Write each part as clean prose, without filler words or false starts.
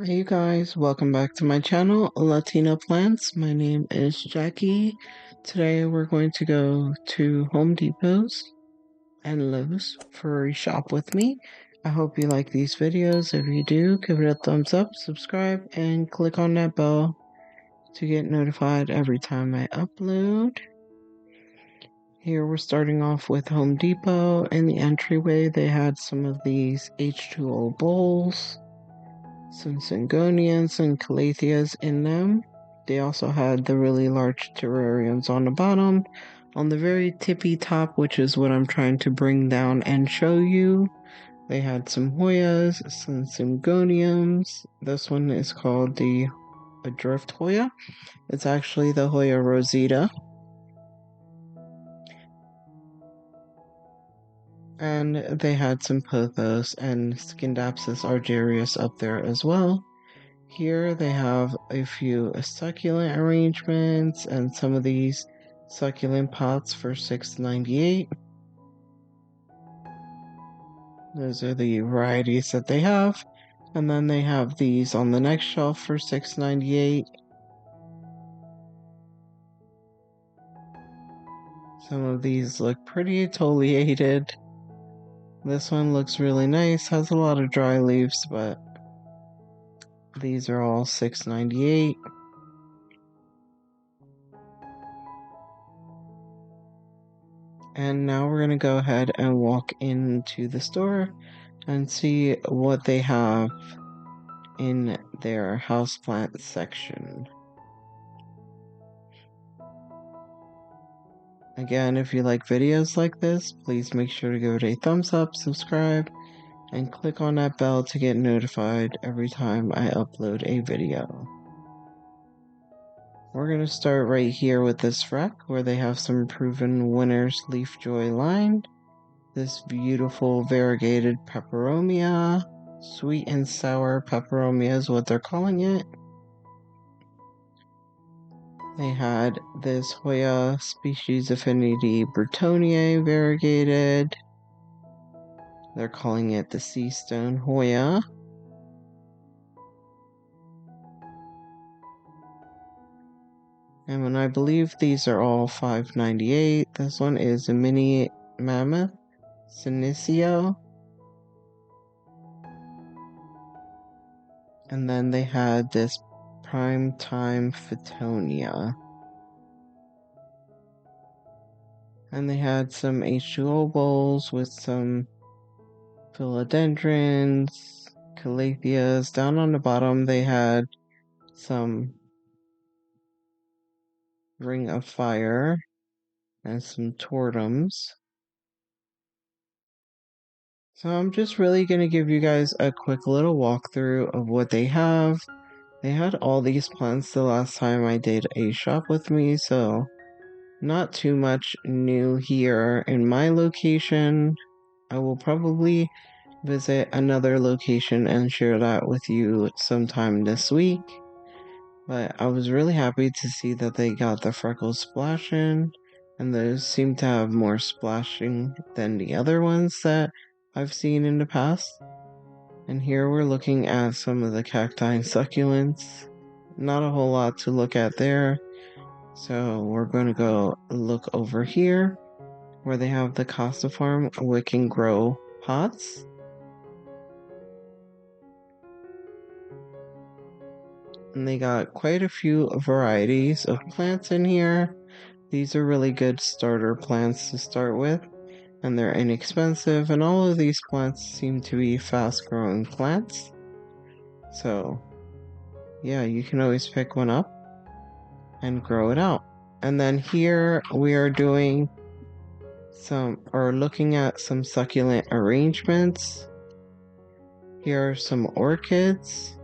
Hey you guys, welcome back to my channel, Latina Plants. My name is Jackie. Today we're going to go to Home Depot's and Lowe's for a shop with me. I hope you like these videos. If you do, give it a thumbs up, subscribe, and click on that bell to get notified every time I upload. Here we're starting off with Home Depot. In the entryway they had some of these H2O bowls, some Syngonians and Calatheas in them. They also had the really large terrariums on the bottom. On the very tippy top, which is what I'm trying to bring down and show you, they had some Hoyas, some Syngoniums. This one is called the Adrift Hoya. It's actually the Hoya rosita. And they had some Pothos and Scindapsus argyrius up there as well. Here they have a few succulent arrangements and some of these succulent pots for $6.98. Those are the varieties that they have. And then they have these on the next shelf for $6.98. Some of these look pretty foliated. This one looks really nice, has a lot of dry leaves, but these are all $6.98. And now we're going to go ahead and walk into the store and see what they have in their houseplant section. Again, if you like videos like this, please make sure to give it a thumbs up, subscribe, and click on that bell to get notified every time I upload a video. We're going to start right here with this rack where they have some proven winners Leaf Joy line. This beautiful variegated peperomia. Sweet and sour peperomia is what they're calling it. They had this Hoya species affinity Bretonnier variegated. They're calling it the Sea Stone Hoya. And when I believe these are all $5.98. This one is a mini mammoth Senecio. And then they had this Prime Time Fittonia. And they had some H2O bowls with some philodendrons, calatheas. Down on the bottom they had some Ring of Fire and some tortums. So I'm just really going to give you guys a quick little walkthrough of what they have. They had all these plants the last time I did a shop with me, so not too much new here in my location. I will probably visit another location and share that with you sometime this week. But I was really happy to see that they got the freckles splashing, and those seem to have more splashing than the other ones that I've seen in the past. And here we're looking at some of the cacti and succulents. Not a whole lot to look at there. So we're going to go look over here where they have the Casa Farm Wick and Grow pots. And they got quite a few varieties of plants in here. These are really good starter plants to start with, and they're inexpensive, and all of these plants seem to be fast growing plants. So yeah, you can always pick one up and grow it out. And then here we are doing looking at some succulent arrangements. Here are some orchids.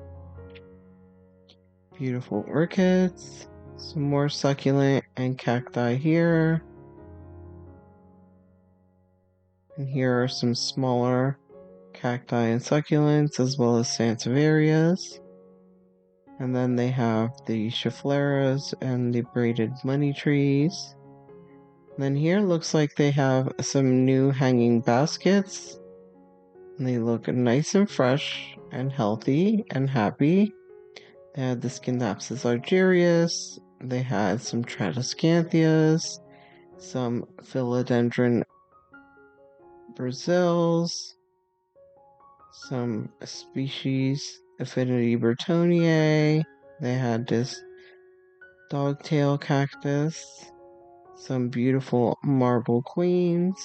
Beautiful orchids. Some more succulent and cacti here. And here are some smaller cacti and succulents as well as sansevierias. And then they have the scheffleras and the braided money trees. And then here looks like they have some new hanging baskets. And they look nice and fresh and healthy and happy. They had the Scindapsus argyrius. They had some Tradescanthias, some Philodendron Brazils, some species Affinity Bertoniae. They had this dogtail cactus, some beautiful marble queens,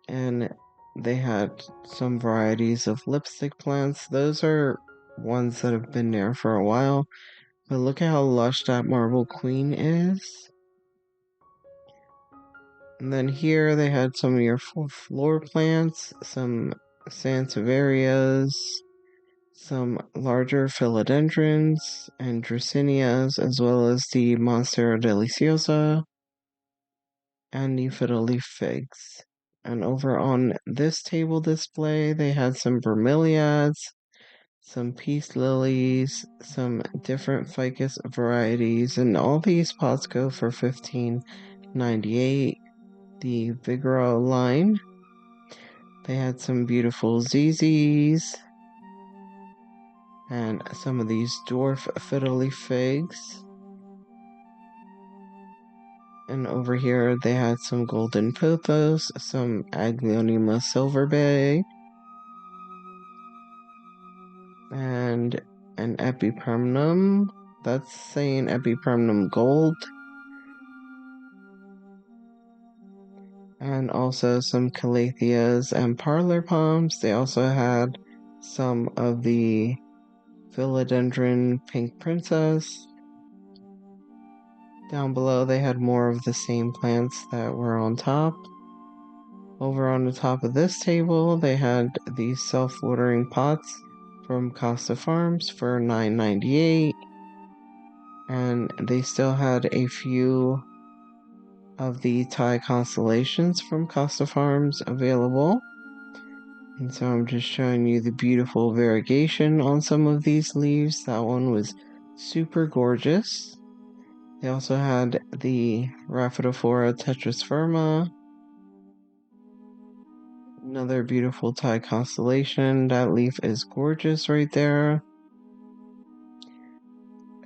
and they had some varieties of lipstick plants. Those are ones that have been there for a while, but look at how lush that marble queen is. And then here they had some of your floor plants, some sansevierias, some larger philodendrons and dracaenas, as well as the Monstera deliciosa and the fiddle leaf figs. And over on this table display, they had some bromeliads, some peace lilies, some different ficus varieties, and all these pots go for $15.98. The Vigora line. They had some beautiful ZZs and some of these dwarf fiddle leaf figs. And over here they had some golden pothos, some Aglaonema silverbay, and an epipermnum. That's saying epipermnum gold. And also some calatheas and parlor palms. They also had some of the philodendron pink princess. Down below they had more of the same plants that were on top. Over on the top of this table they had these self-watering pots from Costa Farms for $9.98, and they still had a few of the Thai constellations from Costa Farms available. And so I'm just showing you the beautiful variegation on some of these leaves. That one was super gorgeous. They also had the Rhaphidophora tetrasperma, another beautiful Thai constellation. That leaf is gorgeous right there.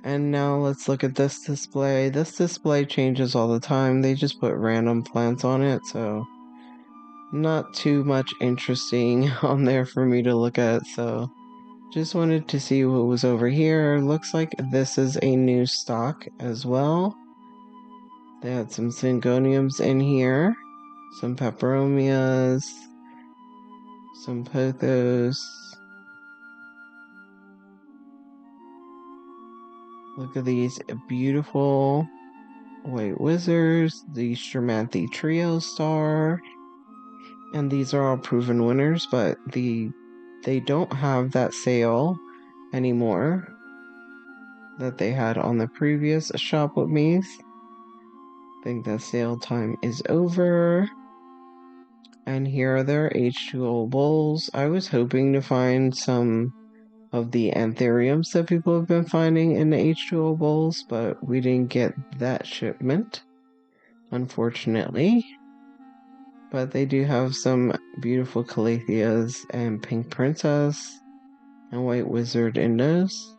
And now let's look at this display. This display changes all the time. They just put random plants on it, so not too much interesting on there for me to look at. So just wanted to see what was over here. Looks like this is a new stock as well. They had some syngoniums in here, some peperomias, some pothos. Look at these beautiful white wizards, the Stramanthe Trio Star, and these are all proven winners, but they don't have that sale anymore that they had on the previous Shop With Me's. I think that sale time is over. And here are their H2O bowls. I was hoping to find some of the anthuriums that people have been finding in the H2O bowls, but we didn't get that shipment, unfortunately. But they do have some beautiful calatheas and pink princess and white wizard in those.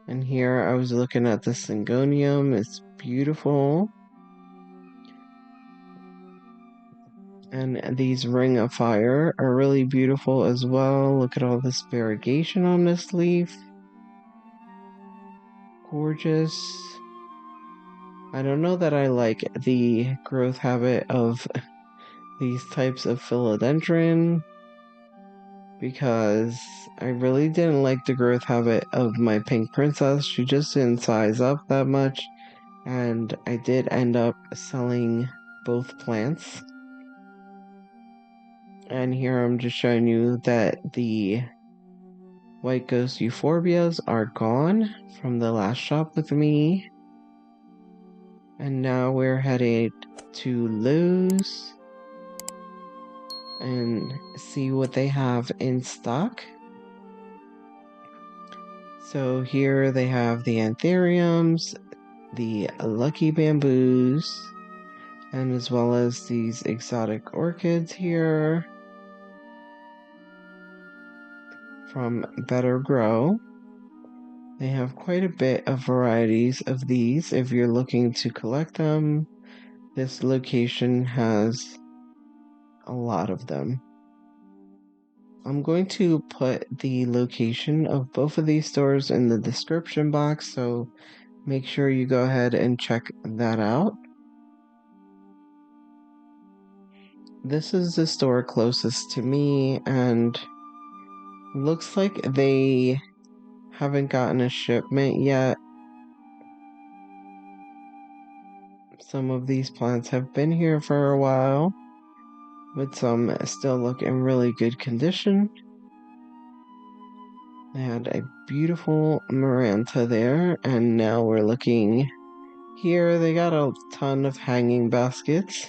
And here I was looking at the syngonium. It's beautiful. And these Ring of Fire are really beautiful as well. Look at all this variegation on this leaf. Gorgeous. I don't know that I like the growth habit of these types of philodendron, because I really didn't like the growth habit of my pink princess. She just didn't size up that much, and I did end up selling both plants. And here I'm just showing you that the white ghost euphorbias are gone from the last Shop With Me. And now we're headed to Lowe's and see what they have in stock. So here they have the anthuriums, the lucky bamboos, and as well as these exotic orchids here from Better Grow. They have quite a bit of varieties of these. If you're looking to collect them, this location has a lot of them. I'm going to put the location of both of these stores in the description box, so make sure you go ahead and check that out. This is the store closest to me, and looks like they haven't gotten a shipment yet. Some of these plants have been here for a while, but some still look in really good condition. They had a beautiful Maranta there, and now we're looking here. They got a ton of hanging baskets.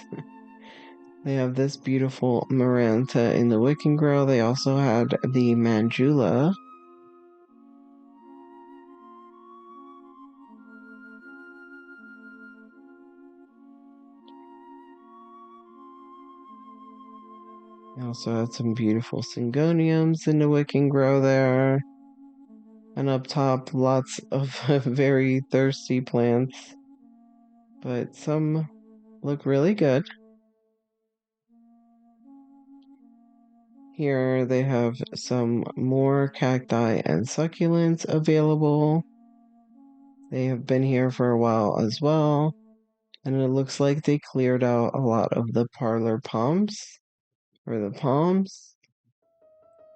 They have this beautiful Maranta in the wick and grow. They also had the Manjula. They also had some beautiful Syngoniums in the wick and grow there. And up top, lots of very thirsty plants. But some look really good. Here they have some more cacti and succulents available. They have been here for a while as well. And it looks like they cleared out a lot of the parlor palms, or the palms,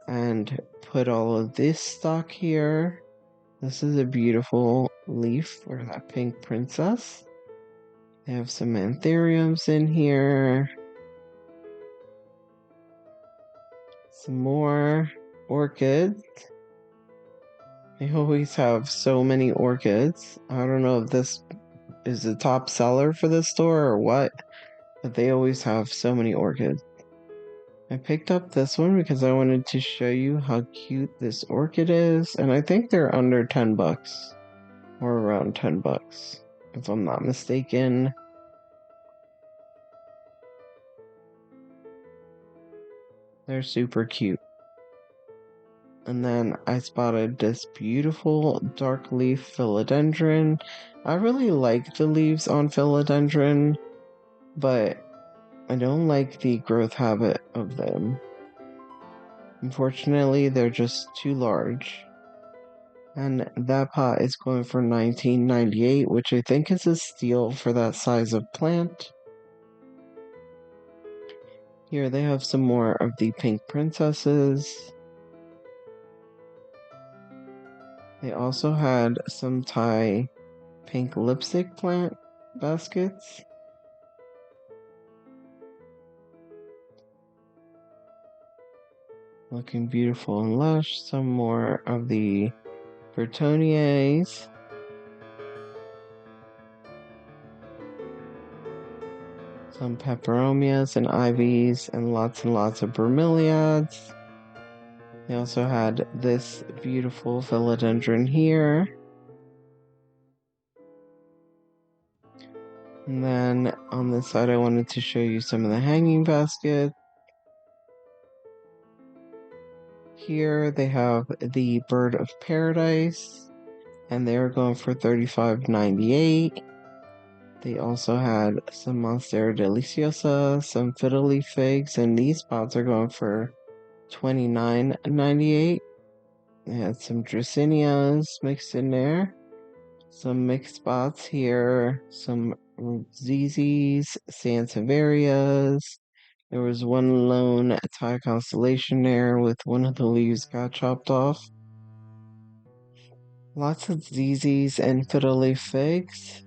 and put all of this stock here. This is a beautiful leaf for that pink princess. They have some anthuriums in here. Some more orchids. They always have so many orchids. I don't know if this is the top seller for this store or what, but they always have so many orchids. I picked up this one because I wanted to show you how cute this orchid is, and I think they're under 10 bucks, or around 10 bucks, if I'm not mistaken. They're super cute. And then I spotted this beautiful dark leaf philodendron. I really like the leaves on philodendron, but I don't like the growth habit of them. Unfortunately, they're just too large. And that pot is going for $19.98, which I think is a steal for that size of plant. Here they have some more of the pink princesses. They also had some Thai pink lipstick plant baskets. Looking beautiful and lush. Some more of the Bertoniers. Some peperomias and ivies, and lots of bromeliads. They also had this beautiful philodendron here. And then on this side, I wanted to show you some of the hanging baskets. Here they have the Bird of Paradise, and they are going for $35.98. They also had some Monstera Deliciosa, some fiddle leaf figs, and these pots are going for $29.98. They had some Dracaenias mixed in there. Some mixed spots here, some ZZs, Sansevierias. There was one lone Thai constellation there with one of the leaves got chopped off. Lots of ZZs and fiddle leaf figs.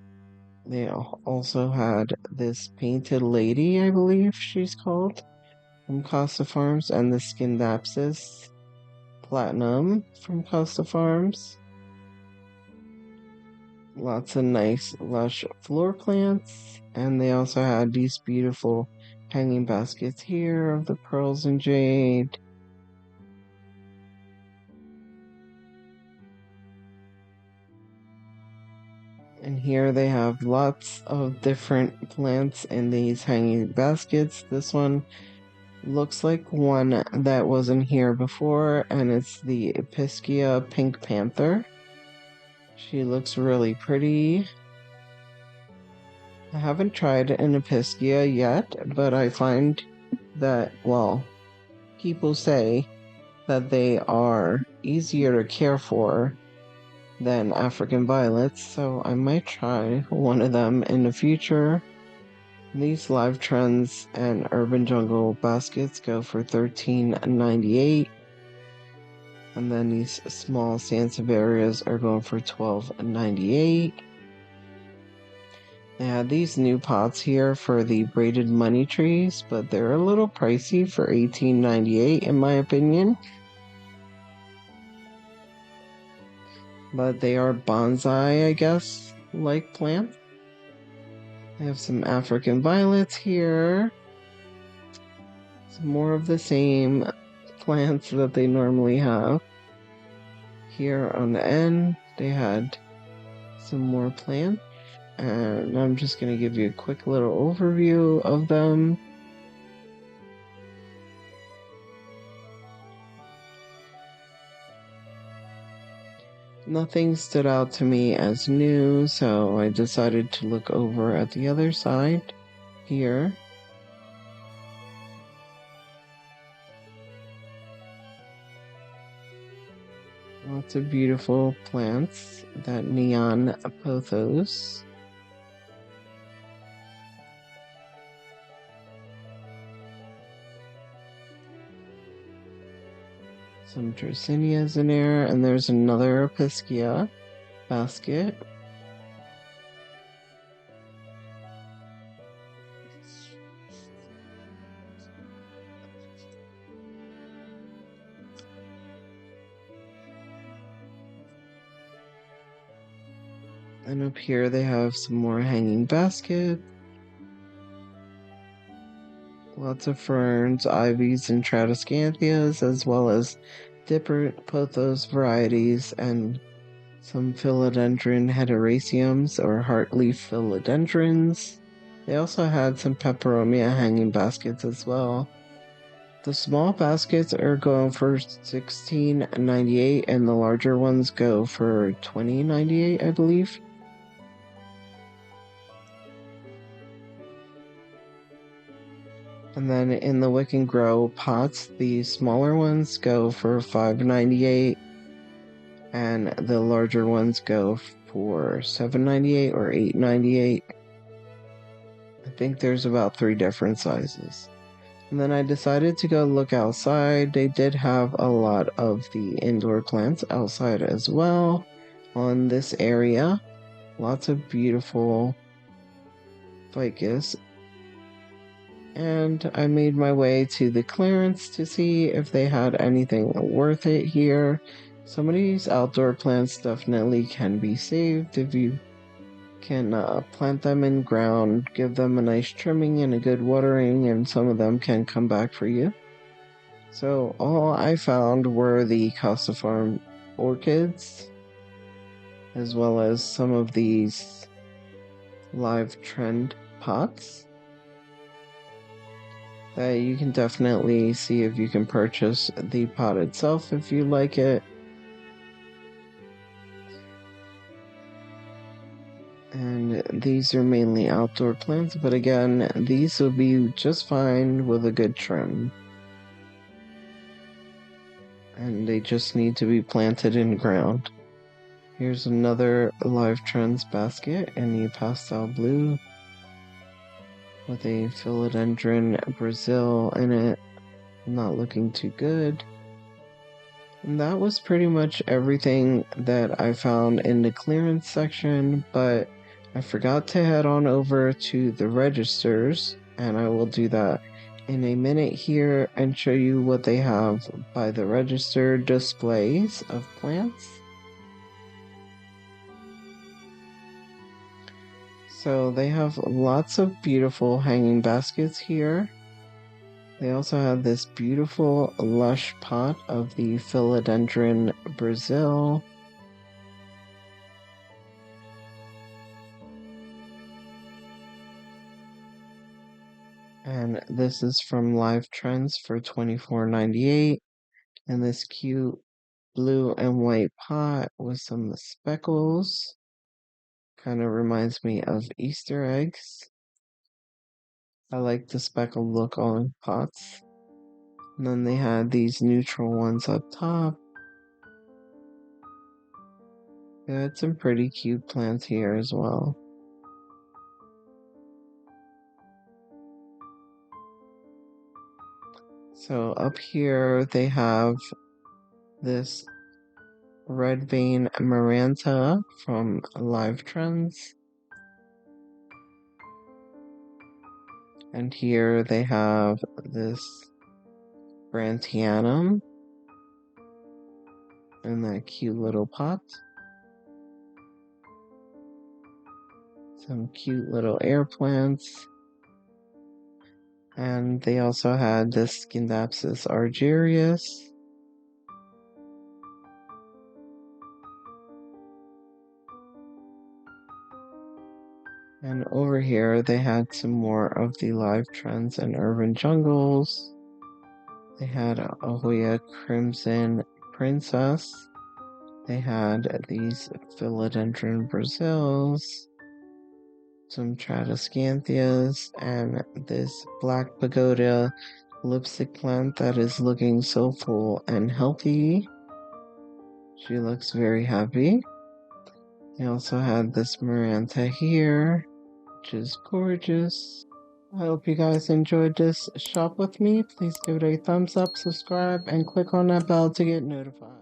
They also had this painted lady, I believe she's called, from Costa Farms, and the Scindapsus Platinum from Costa Farms. Lots of nice lush floor plants, and they also had these beautiful hanging baskets here of the pearls and jade. And here they have lots of different plants in these hanging baskets. This one looks like one that wasn't here before, and it's the Episcia Pink Panther. She looks really pretty. I haven't tried an Episcia yet, but I find that, well, people say that they are easier to care for than African violets, so I might try one of them in the future. These live trends and urban jungle baskets go for $13.98, and then these small sansevierias are going for $12.98. They had these new pots here for the braided money trees, but they're a little pricey for $18.98 in my opinion. But they are bonsai, I guess, like plants. I have some African violets here. Some more of the same plants that they normally have. Here on the end, they had some more plants. And I'm just going to give you a quick little overview of them. Nothing stood out to me as new, so I decided to look over at the other side here. Lots of beautiful plants, that neon pothos. Some Dracaenias in there, and there's another Episcia basket. And up here they have some more hanging baskets. Lots of ferns, ivies, and tradescantias, as well as different pothos varieties and some philodendron heteroeciums or heartleaf philodendrons. They also had some peperomia hanging baskets as well. The small baskets are going for $16.98 and the larger ones go for $20.98, I believe. And then in the Wick and Grow pots, the smaller ones go for $5.98 and the larger ones go for $7.98 or $8.98. I think there's about 3 different sizes. And then I decided to go look outside. They did have a lot of the indoor plants outside as well on this area. Lots of beautiful ficus. And I made my way to the clearance to see if they had anything worth it here. Some of these outdoor plants definitely can be saved if you can plant them in ground, give them a nice trimming and a good watering, and some of them can come back for you. So all I found were the Casa Farm orchids, as well as some of these live trend pots that you can definitely see if you can purchase the pot itself if you like it. And these are mainly outdoor plants, but again, these will be just fine with a good trim. And they just need to be planted in ground. Here's another live trends basket in the pastel blue with a philodendron Brazil in it. Not looking too good. And that was pretty much everything that I found in the clearance section, but I forgot to head on over to the registers, and I will do that in a minute here and show you what they have by the register displays of plants. So they have lots of beautiful hanging baskets here. They also have this beautiful lush pot of the philodendron Brazil. And this is from Live Trends for $24.98. And this cute blue and white pot with some speckles. Kind of reminds me of Easter eggs. I like the speckled look on pots. And then they had these neutral ones up top. They had some pretty cute plants here as well. So up here they have this red vein Maranta from Live Trends. And here they have this Brantianum in that cute little pot. Some cute little air plants. And they also had this Scindapsus argyrius. And over here they had some more of the Live Trends and Urban Jungles. They had a Hoya Crimson Princess. They had these Philodendron Brazils, some Tradescantias, and this Black Pagoda lipstick plant that is looking so full and healthy. She looks very happy. They also had this Maranta here, which is gorgeous. I hope you guys enjoyed this shop with me. Please give it a thumbs up, subscribe, and click on that bell to get notified.